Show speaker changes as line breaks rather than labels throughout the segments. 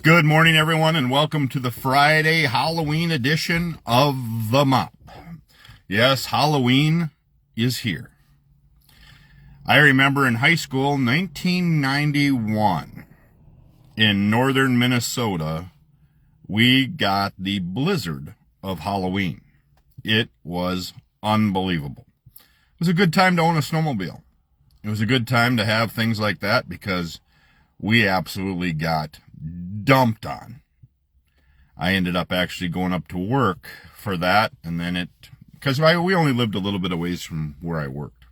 Good morning, everyone, and welcome to the Friday Halloween edition of The Mop. Yes, Halloween is here. I remember in high school, 1991, in northern Minnesota, we got the blizzard of Halloween. It was unbelievable. It was a good time to own a snowmobile. It was a good time to have things like that because we absolutely got dumped on. I ended up actually going up to work for that, and then because we only lived a little bit of ways from where I worked.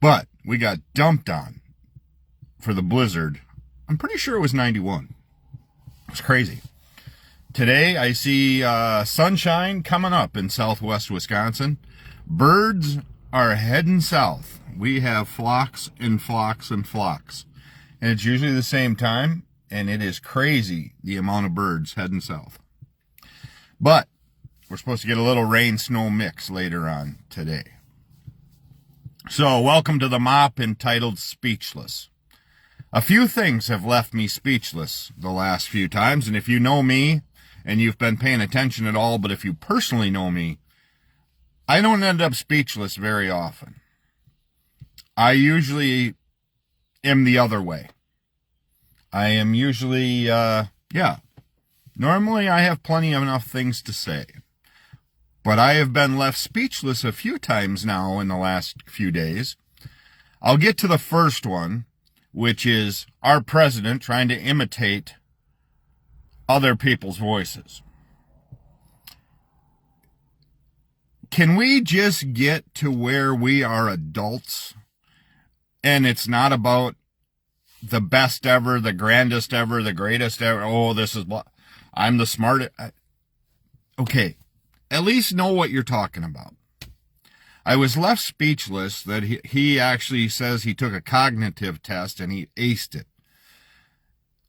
But we got dumped on for the blizzard. I'm pretty sure it was 91. It was crazy. Today I see sunshine coming up in southwest Wisconsin. Birds are heading south. We have flocks and flocks and flocks. And it's usually the same time, and it is crazy the amount of birds heading south. But we're supposed to get a little rain-snow mix later on today. So welcome to the mop entitled Spechless. A few things have left me speechless the last few times, and if you know me and you've been paying attention at all, but if you personally know me, I don't end up speechless very often. I usually am the other way. I am usually, normally I have plenty of enough things to say. But I have been left speechless a few times now in the last few days. I'll get to the first one, which is our president trying to imitate other people's voices. Can we just get to where we are adults and it's not about the best ever, the grandest ever, the greatest ever? Oh, I'm the smartest. Okay, at least know what you're talking about. I was left speechless that he actually says he took a cognitive test and he aced it.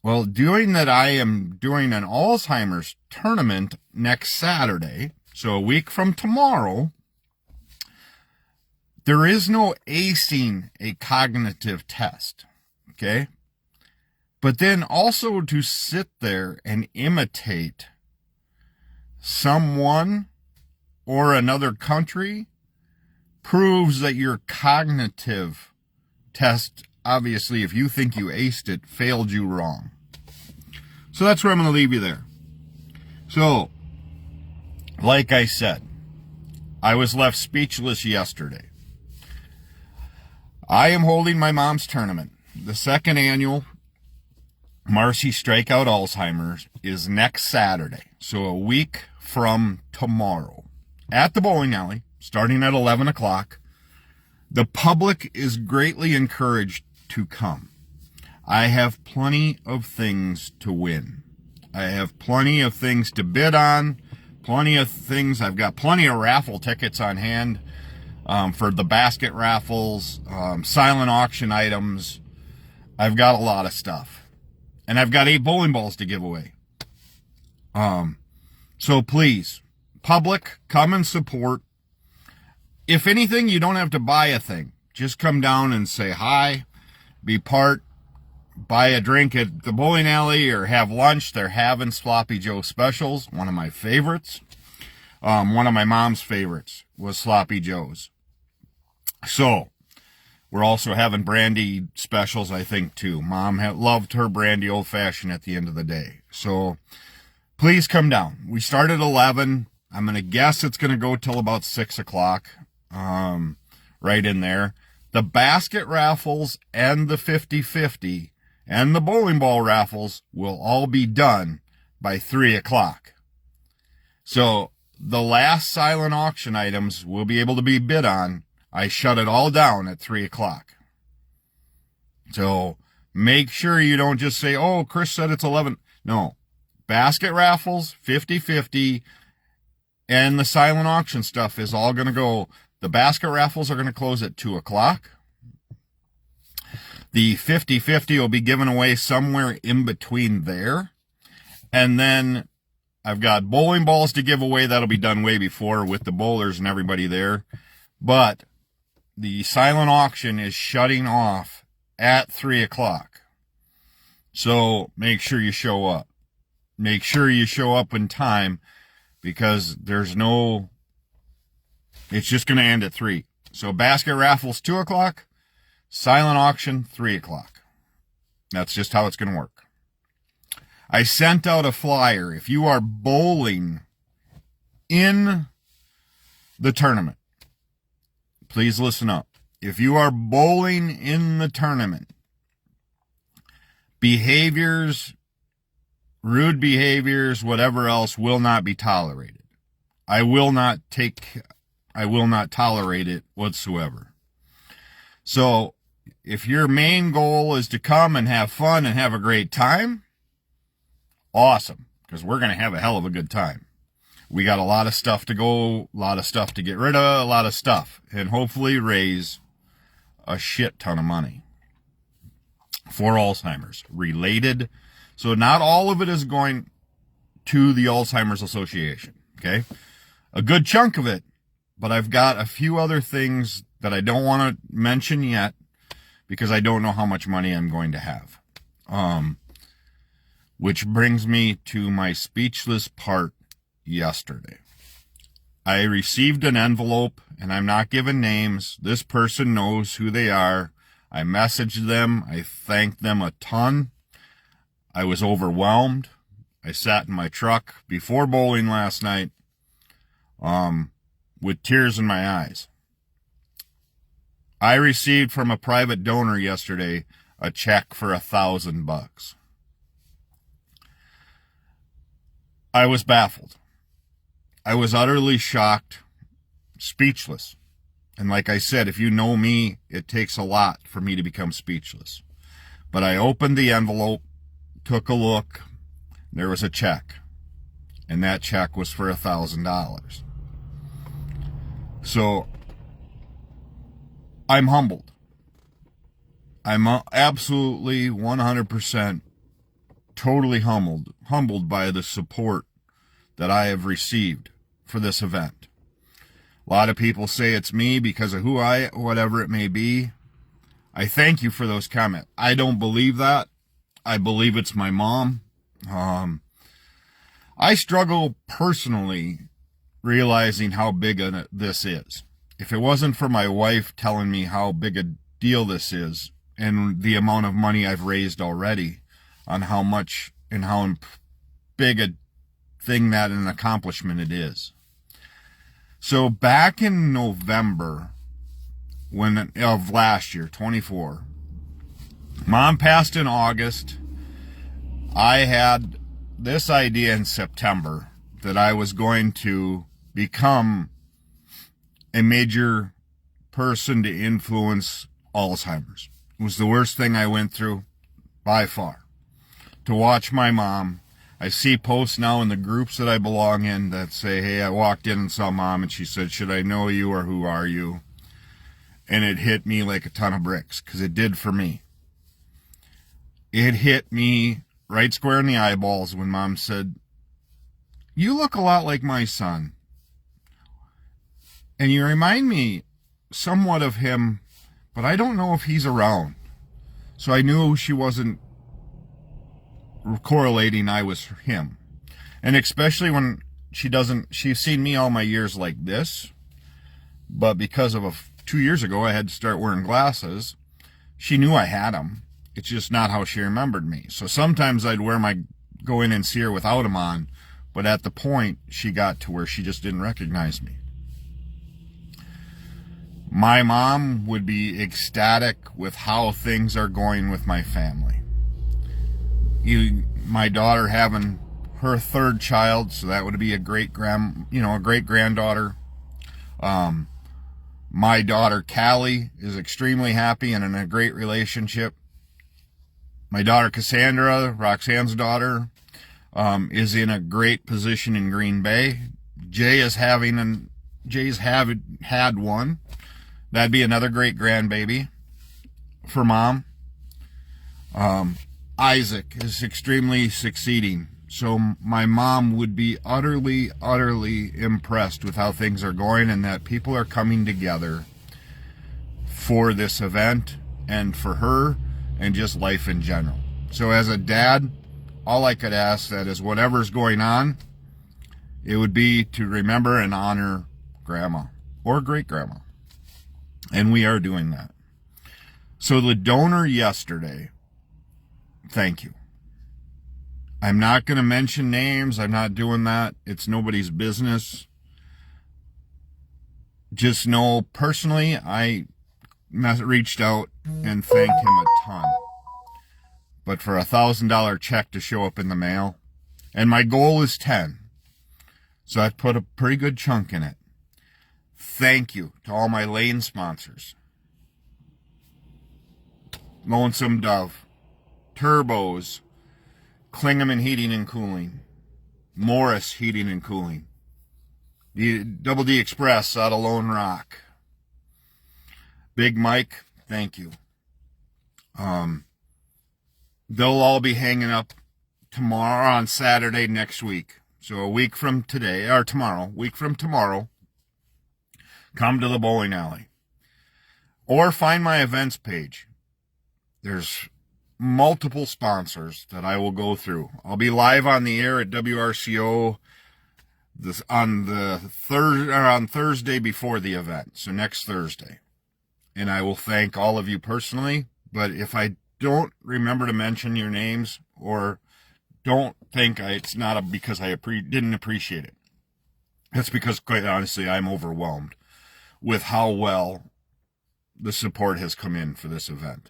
Well, doing that, I am doing an Alzheimer's tournament next Saturday, so a week from tomorrow. There is no acing a cognitive test. Okay? But then also to sit there and imitate someone or another country proves that your cognitive test, obviously, if you think you aced it, failed you wrong. So that's where I'm going to leave you there. So, like I said, I was left speechless yesterday. I am holding my mom's tournament. The second annual Marcy Strikeout Alzheimer's is next Saturday, so a week from tomorrow, at the bowling alley, starting at 11 o'clock. The public is greatly encouraged to come. I have plenty of things to win. I have plenty of things to bid on, plenty of things. I've got plenty of raffle tickets on hand for the basket raffles, silent auction items. I've got a lot of stuff. And I've got 8 bowling balls to give away. So please, public, come and support. If anything, you don't have to buy a thing. Just come down and say hi, be part, buy a drink at the bowling alley or have lunch. They're having Sloppy Joe specials, one of my favorites. One of my mom's favorites was Sloppy Joe's. So, we're also having brandy specials, I think, too. Mom loved her brandy old-fashioned at the end of the day. So, please come down. We start at 11. I'm going to guess it's going to go till about 6 o'clock, right in there. The basket raffles and the 50-50 and the bowling ball raffles will all be done by 3 o'clock. So, the last silent auction items will be able to be bid on. I shut it all down at 3 o'clock. So make sure you don't just say, oh, Chris said it's 11. No. Basket raffles, 50-50, and the silent auction stuff is all going to go. The basket raffles are going to close at 2 o'clock. The 50-50 will be given away somewhere in between there. And then I've got bowling balls to give away. That'll be done way before with the bowlers and everybody there. But the silent auction is shutting off at 3 o'clock. So make sure you show up. Make sure you show up in time, because it's just going to end at 3. So basket raffles 2 o'clock, silent auction 3 o'clock. That's just how it's going to work. I sent out a flyer. If you are bowling in the tournament, please listen up. If you are bowling in the tournament, rude behaviors, whatever else, will not be tolerated. I will not tolerate it whatsoever. So if your main goal is to come and have fun and have a great time, awesome, because we're going to have a hell of a good time. We got a lot of stuff to go, a lot of stuff to get rid of, a lot of stuff, and hopefully raise a shit ton of money for Alzheimer's related. So not all of it is going to the Alzheimer's Association, okay? A good chunk of it, but I've got a few other things that I don't want to mention yet because I don't know how much money I'm going to have. Which brings me to my speechless part yesterday. I received an envelope, and I'm not giving names. This person knows who they are. I messaged them. I thanked them a ton. I was overwhelmed. I sat in my truck before bowling last night with tears in my eyes. I received from a private donor yesterday a check for $1,000. I was baffled. I was utterly shocked, speechless. And like I said, if you know me, it takes a lot for me to become speechless. But I opened the envelope, took a look, there was a check. And that check was for $1,000. So I'm humbled. I'm absolutely 100% totally humbled by the support that I have received for this event. A lot of people say it's me because of whatever it may be. I thank you for those comments. I don't believe that. I believe it's my mom. I struggle personally realizing how big this is. If it wasn't for my wife telling me how big a deal this is and the amount of money I've raised already, on how much and how big a thing that an accomplishment it is. So back in November of last year, 24, Mom passed in August. I had this idea in September that I was going to become a major person to influence Alzheimer's. It was the worst thing I went through by far. To watch my mom. I see posts now in the groups that I belong in that say, hey, I walked in and saw Mom and she said, should I know you or who are you? And it hit me like a ton of bricks, because it did for me. It hit me right square in the eyeballs when Mom said, you look a lot like my son. And you remind me somewhat of him, but I don't know if he's around. So I knew she wasn't correlating I was him. And especially when she's seen me all my years like this, but because of 2 years ago I had to start wearing glasses, she knew I had them. It's just not how she remembered me. So sometimes I'd go in and see her without them on, but at the point she got to where she just didn't recognize me. My mom would be ecstatic with how things are going with my family. My daughter having her third child, so that would be a great granddaughter. My daughter Callie is extremely happy and in a great relationship. My daughter Cassandra, Roxanne's daughter, is in a great position in Green Bay. Jay's had one. That'd be another great grandbaby for Mom. Isaac is extremely succeeding. So my mom would be utterly, utterly impressed with how things are going and that people are coming together for this event and for her and just life in general. So as a dad, all I could ask that is whatever's going on, it would be to remember and honor grandma or great grandma. And we are doing that. So the donor yesterday, thank you. I'm not going to mention names. I'm not doing that. It's nobody's business. Just know personally, I reached out and thanked him a ton. But for $1,000 check to show up in the mail, and my goal is 10. So I've put a pretty good chunk in it. Thank you to all my lane sponsors. Lonesome Dove, Turbos, Klingeman Heating and Cooling, Morris Heating and Cooling, the Double D Express out of Lone Rock, Big Mike, thank you. They'll all be hanging up tomorrow on Saturday next week. So a week from today, or tomorrow, week from tomorrow, come to the bowling alley. Or find my events page. There's multiple sponsors that I will go through. I'll be live on the air at WRCO on Thursday before the event, so next Thursday. And I will thank all of you personally, but if I don't remember to mention your names or don't think it's not because I didn't appreciate it. That's because, quite honestly, I'm overwhelmed with how well the support has come in for this event.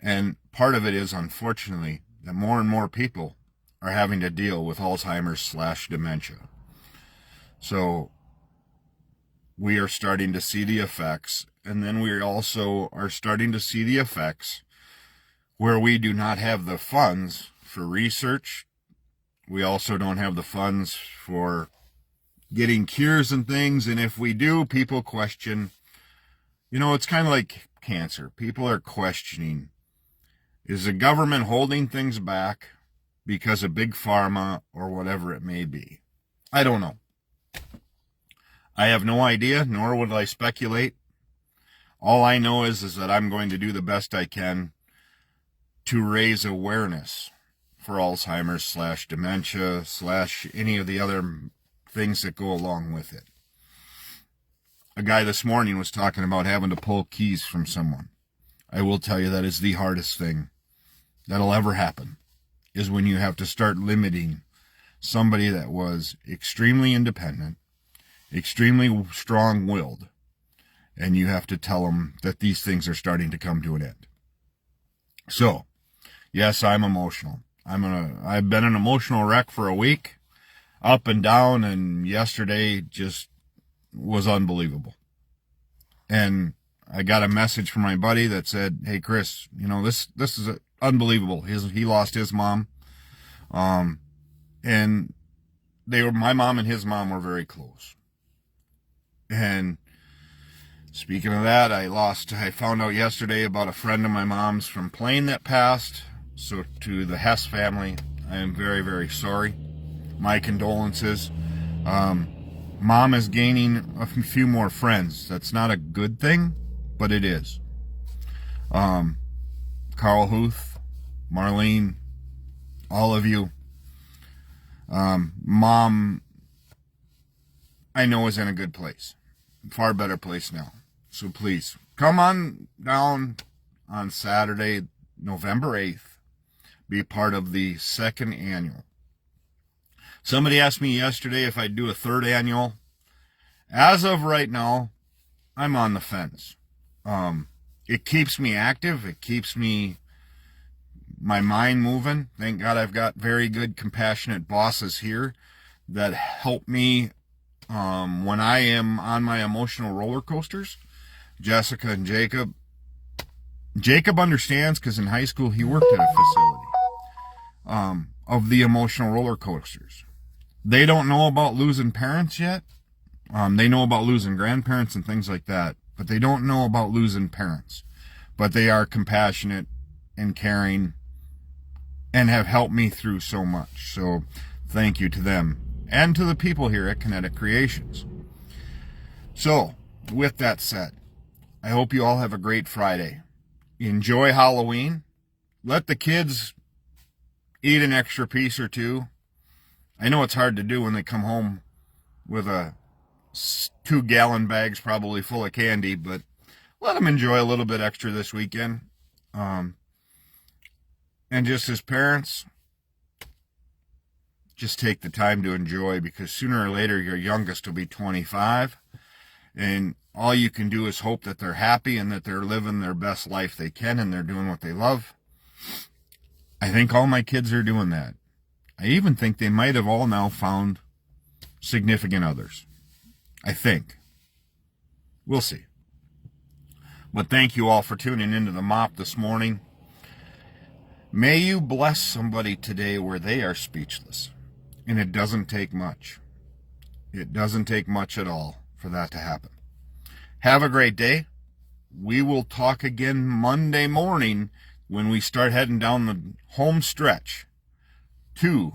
And part of it is, unfortunately, that more and more people are having to deal with Alzheimer's/dementia. So we are starting to see the effects, and then we also are starting to see the effects where we do not have the funds for research. We also don't have the funds for getting cures and things, and if we do, people question. It's kind of like cancer. People are questioning, is the government holding things back because of big pharma or whatever it may be? I don't know. I have no idea, nor would I speculate. All I know is that I'm going to do the best I can to raise awareness for Alzheimer's/dementia/ any of the other things that go along with it. A guy this morning was talking about having to pull keys from someone. I will tell you that is the hardest thing that'll ever happen, is when you have to start limiting somebody that was extremely independent, extremely strong-willed, and you have to tell them that these things are starting to come to an end. So, yes, I'm emotional. I've been an emotional wreck for a week, up and down, and yesterday just was unbelievable. And I got a message from my buddy that said, "Hey, Chris, this is unbelievable. He lost his mom, and my mom and his mom were very close. And speaking of that, I found out yesterday about a friend of my mom's from Plain that passed. So to the Hess family, I am very, very sorry. My condolences. Mom is gaining a few more friends. That's not a good thing, but it is. Carl Huth, Marlene, all of you. Mom, I know, is in a good place. Far better place now. So please, come on down on Saturday, November 8th. Be part of the second annual. Somebody asked me yesterday if I'd do a third annual. As of right now, I'm on the fence. It keeps me active. It keeps my mind moving. Thank God I've got very good, compassionate bosses here that help me when I am on my emotional roller coasters. Jessica and Jacob. Jacob understands because in high school he worked at a facility of the emotional roller coasters. They don't know about losing parents yet. They know about losing grandparents and things like that, but they don't know about losing parents. But they are compassionate and caring and have helped me through so much. So thank you to them and to the people here at Kinetic Creations. So with that said, I hope you all have a great Friday. Enjoy Halloween. let the kids eat an extra piece or two. I know it's hard to do when they come home with a 2-gallon bags probably full of candy, but let them enjoy a little bit extra this weekend. And just as parents, just take the time to enjoy, because sooner or later your youngest will be 25, and all you can do is hope that they're happy and that they're living their best life they can and they're doing what they love. I think all my kids are doing that. I even think they might have all now found significant others. I think. We'll see. But thank you all for tuning into the Mop this morning. May you bless somebody today where they are speechless. And it doesn't take much. It doesn't take much at all for that to happen. Have a great day. We will talk again Monday morning when we start heading down the home stretch to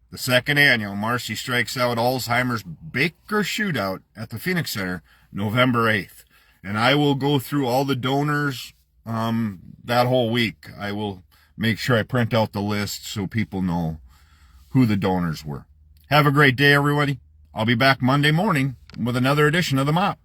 the second annual Marcy Strikes Out Alzheimer's Baker Shootout at the Phoenix Center, November 8th. And I will go through all the donors that whole week. I will make sure I print out the list so people know who the donors were. Have a great day, everybody. I'll be back Monday morning with another edition of The Mop.